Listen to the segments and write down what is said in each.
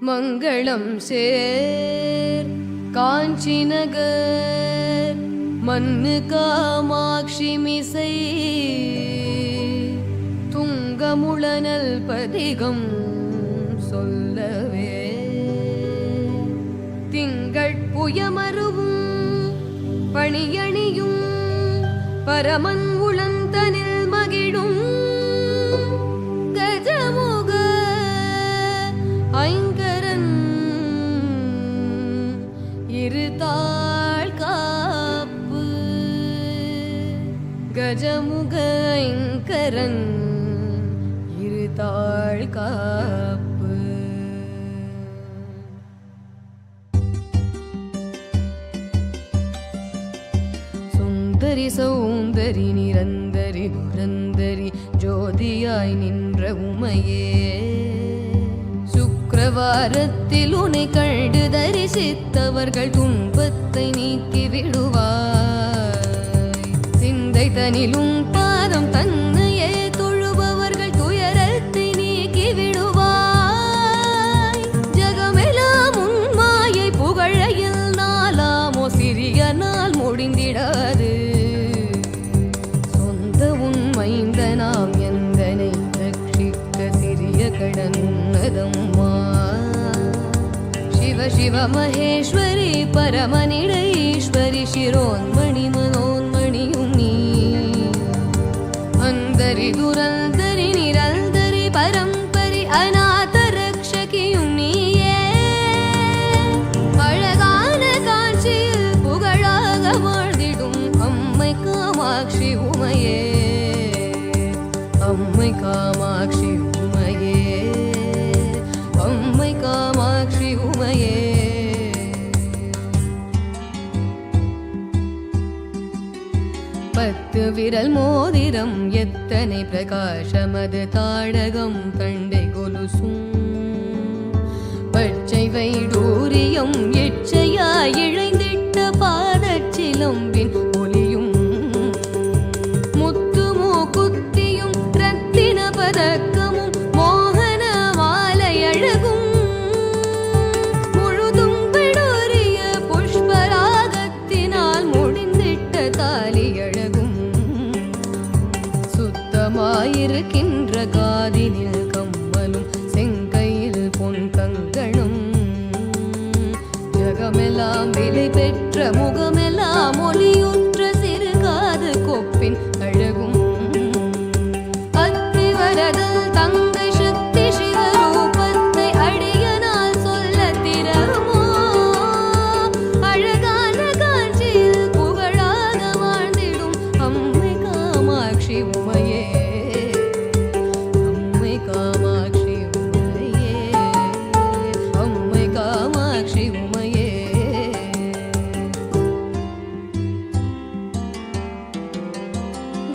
மங்களம் சேர் காஞ்சி நகர் மன்னு காமாட்சி மிசை துங்கமுளனல் பதிகம் சொல்லவே திங்கட்புயமருவும் பணியணியும் பரமன் உளந்தனில் மகிழும் கஜமுக ஐங்கரன் இருதாள் காப்பு கஜமுக ஐங்கரன் இருதாள் காப்பு. சுந்தரி சௌந்தரி நிரந்தரி துரந்தரி ஜோதியாய் நின்ற உமையே சுக்கிரவாரத்தில் உன்னை கண்டு தரிசித்தவர்கள் துன்பத்தை நீக்கி விடுவாய். சிந்தை தனிலும் பாதம் தன்னையே தொழுபவர்கள் துயரத்தை நீக்கி விடுவாய். ஜகமெல்லாம் உன் மாயை புகழையில் நாளாமோ சிறிய நாள் முடிந்திடாது. சொந்த உன் மைந்தனாம் எந்தனை ரட்சிக்க சிறிய கடன்னதம்மா. சிவ சிவ மகேஸ்வரி பரமனிடைஈஸ்வரி சிரோன்மணி மனோன்மணியும் நீ. அந்தரி துரந்தரி நிரந்தரி பரம்பரி அநாத ரக்ஷகியும் நீயே. அழகான காட்சியில் புகழாக வாழ்ந்திடும் அம்மை காமாட்சி உமையே. அம்மை காமாட்சி உமையே. அம்மை காமாட்சி உமையே. பத்து விரல் மோதிரம் எத்தனை பிரகாசமது தாடகம் தண்டை கொலுசும் பச்சை வைடூரியம் எச்சையாய் இழைந்திட்ட பாதச்சிலம்பின் ஒலியும் முத்து மூக்குத்தியும் ரத்தின பதக்கமும் மோகன மாலை அழகும் முழுதும் பிடோரிய புஷ்பராகத்தினால் முடிந்திட்ட தாலி அழகும் சுத்தமாயிருக்கின்ற காதினில் கம்மலும் செங்கையில் பொன் கங்கணம் ஜகமெல்லாம் விலை பெற்ற முகமெல்லாம் ஒளியுற்ற சிறு காது கொப்பின் அழகும் அத்திவரதல் தங்கை சக்தி சிவரூபத்தை அடியனால் சொல்ல திறமோ. அழகான காட்சியில் புகழாக வாழ்ந்திடும் அம்மை காமாட்சி உமையே. அம்மை காமாட்சி உமையே. அம்மை காமாட்சி உமையே.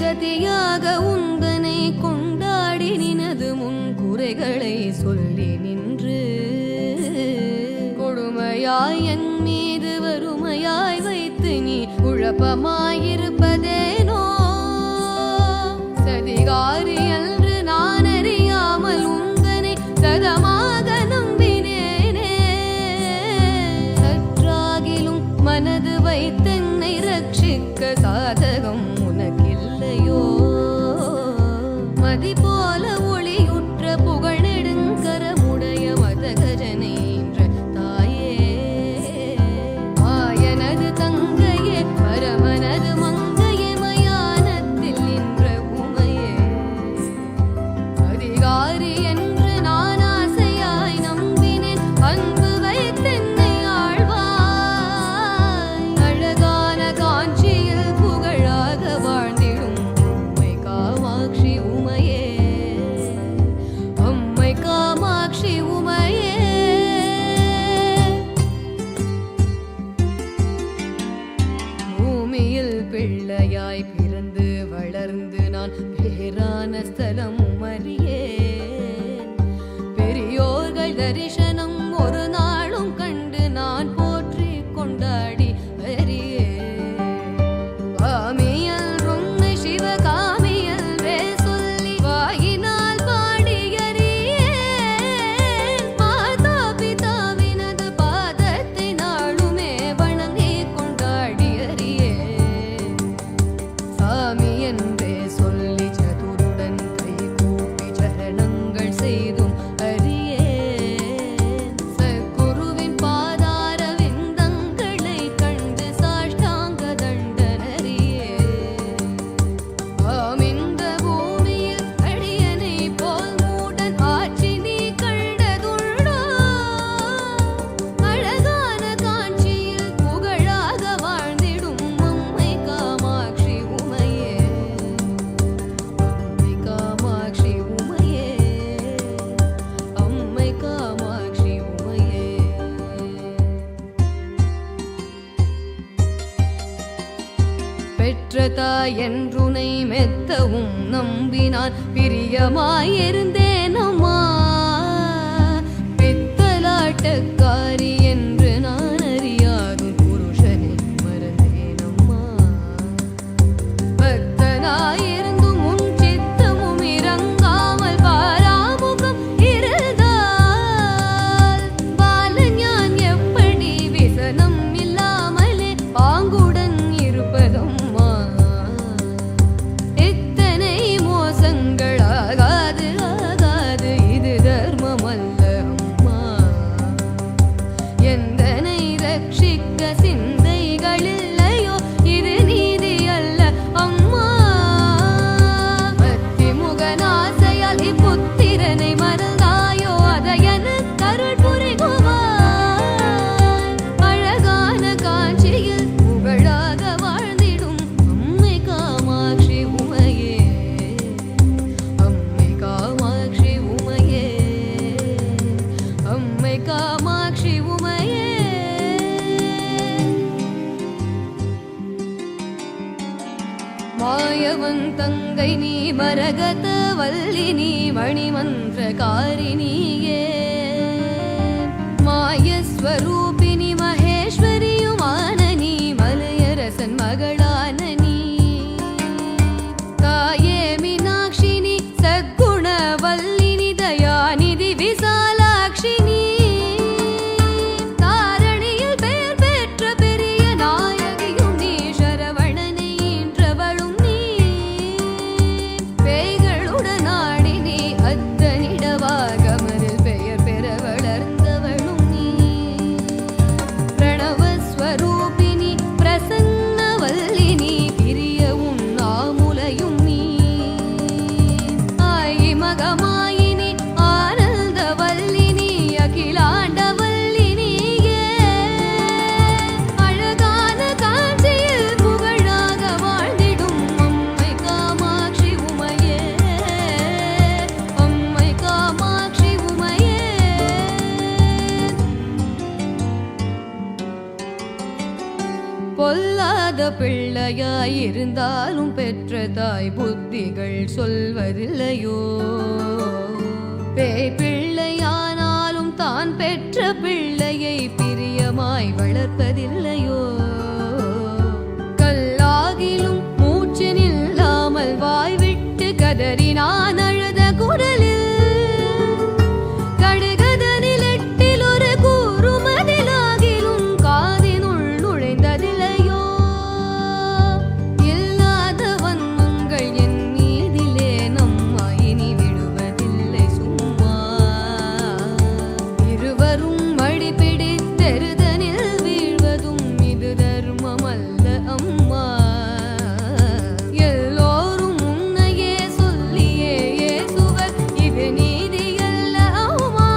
கதியாக உந்தனை கொண்டாடி நினது முன் குறைகளை சொல்லி நின்று கொடுமையாய் என் மீது வறுமையாய் வைத்து நீ குழப்பமாயிருப்பதேனோ. சதிகாரி என்று நான் அறியாமல் உந்தனை சதமாக நம்பினேனே. சற்றாகிலும் மனது வைத்தென்னை ரட்சிக்க சாதகம் உனக்கில்லையோ. மதி போல ஒளியுற்ற புகழ் நெடுங்கரமுடைய மதகஜனை என்ற தாயே. ஆயனது தங்கையே பரமனது மங்கையே மயானத்தில் நின்ற உமையே. அதிகாரி என்று நான் ஆசையாய் நம்பினேன் அன்பு வைத்தென்னை ஆழ்வாய். அழகான காஞ்சியில் புகழாக வாழ்ந்திடும் அம்மை காமாட்சி உமையே. அம்மை காமாட்சி உமையே. பூமியில் பிள்ளையாய் பிறந்து வளர்ந்து நான் பேரான ஸ்தலம் அறியேன். பெரியோர்கள் தரிசனம் ஒரு நாளும் கண்டு நான் போற்றி கொண்டாடி அறியேன். காமியல் உன்னை சிவகாமியல் வே சொல்லி வாயினால் பாடி அறியேன். மாதா பிதா பெற்ற தாய் என்றுனை மெத்தவும் நம்பினான் பிரியமாயிருந்தேன் அம்மா. பித்தலாட்டக்காரி என்று நான் அறியாதும் புருஷனை மறந்தேன் அம்மா. பக்தனாயிருந்தும் உன் சித்தமும் இறங்காமல் பாராமுகம் இருந்தால் பாலன் யான் எப்படி விசனம் இல்லாமலே பாங்குடன் இருப்பதம்மா. இத்தனை மோசங்கள் ஆகாது ஆகாது, இது தர்மமல்ல அம்மா. எந்தனை ரட்சிக்க சிந்தைகளில்லையோ, இது நீதி அல்ல அம்மா. பத்திமுகனாசையால் இப்புத்திரனை மறந்தாயோ, அதை எனக்கு அருள் புரிகுவாய். அழகான காட்சியில் புகழாக வாழ்ந்திடும் அம்மை காமாட்சி உமையே, அம்மை காமாட்சி உமையே, அம்மை காமாட்சி உமையே. மாயவன் தங்கை நீ, மரகத வல்லி நீ, மணிமந்திரகாரிணியே. மாயஸ்வரூபிணி மகேஸ்வரியுமான நீ, மலையரசன் மகளான நீ. தாயே மீனாட்சினி, சத்குணவல்லினி, தயாநிதி விசாலாட்சினி. தாரணியில் பெயர் பெற்ற பெரிய நாயகியும் நீ, சரவணனை ஈன்றவளும் நீ. பேய்களுடன் ஆடி நீ, அத்தனிடவாகமரில் பெயர் பெற வளர்ந்தவளும் நீ. பிரணவஸ்வரூபிணி, பிரசன்னவல்லினி, பிரிய உன் ஆமுலையும் நீ. ஆயி மகமாயினி, ஆனந்தவல்லினி, அகிலாண்டவல்லினியே. அழகான காட்சியில் புகழாக வாழ்ந்திடும் அம்மை காமாட்சி உமையே, அம்மை காமாட்சி உமையே. பொல்லாத பிள்ளையாயிருந்தாலும் பெற்ற தாய் புத்திகள் சொல்வதில்லையோ. பேய் பிள்ளையானாலும் தான் பெற்ற பிள்ளையை பிரியமாய் வளர்ப்பதில்லையோ. கல்லாகிலும் மூச்சு நில்லாமல் வாய்விட்டு கதறினான் அழுத குரலில். கடுகதனில் எட்டில் ஒரு கூறுமதிலாகிலும் காதினுள் நுழைந்ததில்லையோ. இல்லாத வன்மங்கள் என் மீதிலே நம்மா இனி விடுவதில்லை சும்மா. இருவரும் மடிபிடித்தெருதனில் வீழ்வதும் இது தர்மமல்ல அம்மா. எல்லோரும் உன்னையே சொல்லியே ஏசுவர், இது நீதியல்ல அம்மா.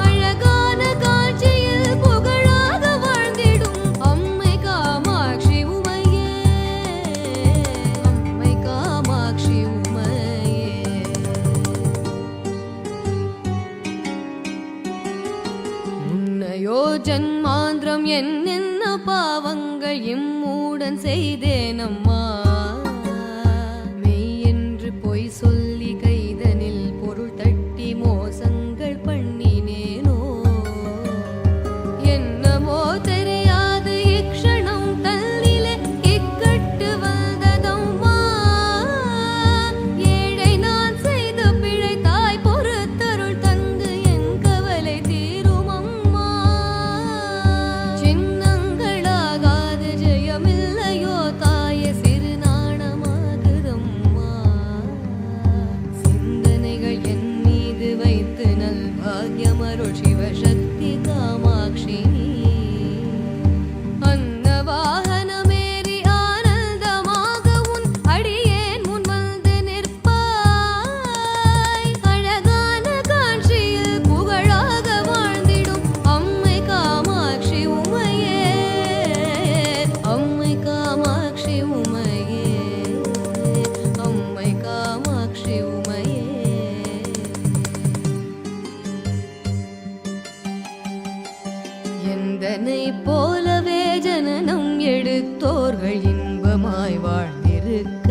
அழகான காட்சியில் புகழாக வாழ்ந்திடும் அம்மை காமாட்சி உமையே, அம்மை காமாட்சி உமையே. முன்னையோ ஜன்மாந்திரம் என்னென்ன பாவங்கள் இம்மூடன் செய்தேனம்மா. மெய் என்று பொய் சொல்லி கைதனில் பொருள் தட்டி மோசங்கள் பண்ணினேனோ. என்னமோ தெரியாது இக்ஷணம் தன்னிலே இக்கட்டு வந்ததம்மா. ஏழை நான் செய்த பிழை தாய் பொறுத்தருள் தந்து என் கவலை தீரும் அம்மா. சின்னங்களாகாது ஜெயமில்லையோ தாய, சிறு நாணமாகுதம்மா. சிந்தனைகள் என் மீது வைத்து நல் பாக்யமருள் சிவசக்தி காமாட்சி நீ. அன்னவாகனமேறி ஆனந்தமாக உன் அடியேன் முன் வந்து நிற்பாய். அழகான காட்சியில் புகழாக வாழ்ந்திடும் அம்மை காமாட்சி உமையே, அம்மை காமாட்சி உமையே, அம்மை காமாட்சி உமையே. எந்தனை போலவே ஜனனம் எடுத்தோர்கள் இன்பமாய் வாழ்ந்திருக்க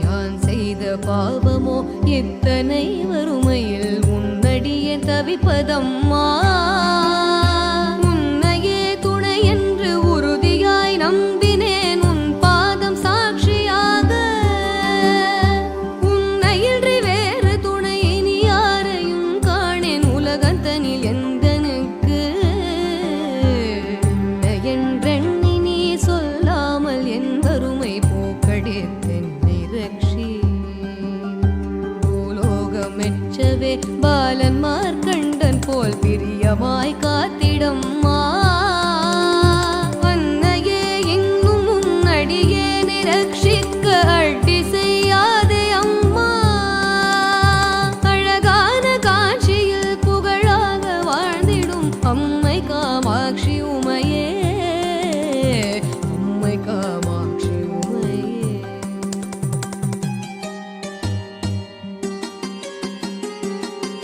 யான் செய்த பாவமோ இத்தனை வறுமையில் உன்னடியே தவிப்பதம்மா உன்னையே துணை என்று உறுதியாய் நம்பினேன் உன் பாதம் சாட்சியாக உன்னையின்றி வேறு துணை இனி யாரையும் காணேன் உலகத்தனில் எந்தனுக்கு என்றெண்ணி நீ சொல்லாமல் என் வறுமை போக்கடித்தென்னை ரட்சி பூலோகமெச்சவே பாலன் மார்க்கண்டன் போல் பிரியமாய் காத்திடம்மா அன்னையே இன்னும் உன்னடியே நிரட்சிக்க அட்டி செய்யாதே அம்மா அழகான காட்சியில் புகழாக வாழ்ந்திடும் அம்மை காமாட்சி உமையே அம்மை காமாட்சி உமையே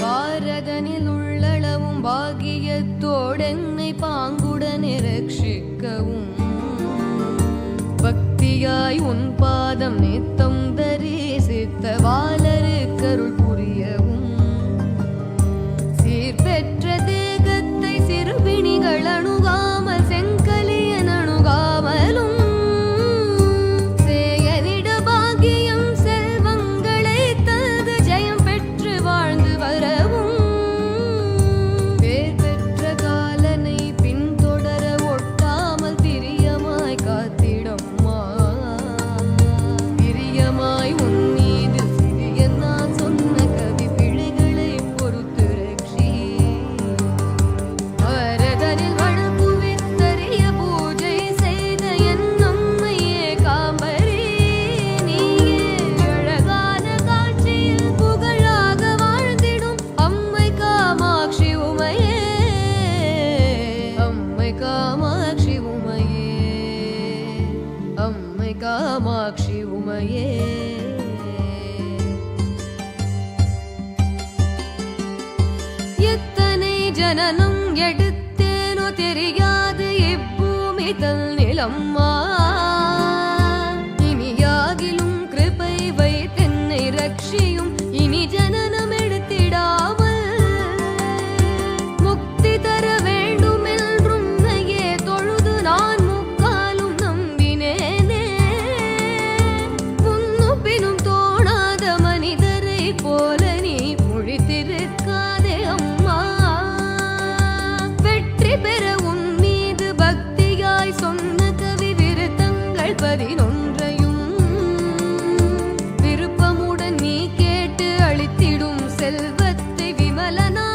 பாரதனில் உள்ளளவும் பாகியத்தோடென்னை பாங்குடனே ரட்சிக்கவும் பக்தியாய் உன் பாதம் நித்தம் தரிசித்த வாலருக்கருள் புரியவும் சீர்பெற்ற தேகத்தை சிறுபிணிகள் அணுகாமல் செங்கலியன் அணுகாமலும் சேயனிட பாகியம் செல்வங்களை தந்து ஜெயம் பெற்று வாழ்ந்து வரவும் பேர் பெற்ற காலனை பின்தொடர ஒட்டாமல் பிரியமாய் காத்திடம்மா பிரியமாய் உன் மீது சிறிய நான் சொன்ன கவி பிழைகளை பொறுத்து ரட்சி வரதனில் வழங்குவித்தறிய பூஜை செய்த என் அம்மையே காம்பரி நீயே அழகான காட்சியில் புகழாக வாழ்ந்திடும் அம்மை காமாட்சி உமையே அம்மை காமாட்சி உமையே அம்மை காமாட்சி உமையே எத்தனை ஜனனம் எடுத்தேனோ தெரியாது இப்பூமி தல் நிலம்மா இனியாகிலும் கிருபை வைத்தென்னை ரட்சியும் இனி ஜனனம் எடுத்திடாமல் முக்தி தர வேண்டும் என்றும் நையே தொழுது நான் முக்காலும் நம்பினேனே முன்னுப்பினும் தோணாத மனிதரை போல நீ பொழித்திருக்காதே அம்மா வெற்றி பெற உன் மீது பக்தியாய் சொன்ன கவி விருத்தங்கள் 11ஐயும் விருப்பமுடன் நீ கேட்டு அளித்திடும் செல்வத்தை விமலனா